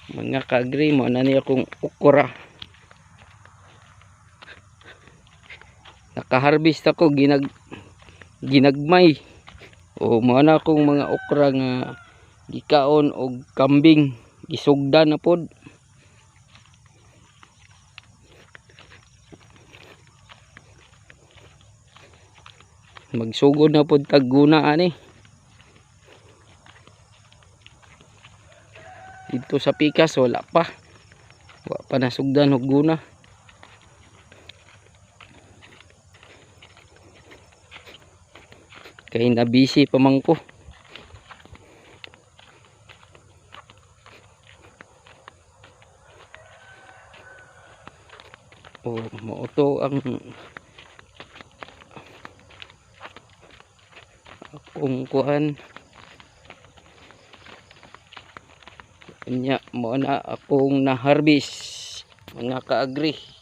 Mga ka-agree mo na niya kung okra. Nakaharvest ako ginagmay. O mo na akong mga okra nga gikaon og kambing, gisugdan na pod. Magsugod na pod tag guna ani. Dito sa pikas wala pa nasugdan og guna. Kay na busy pa man ko. Mao to ang akong kuan. Nya mo na akong na harvest mga ka-agree.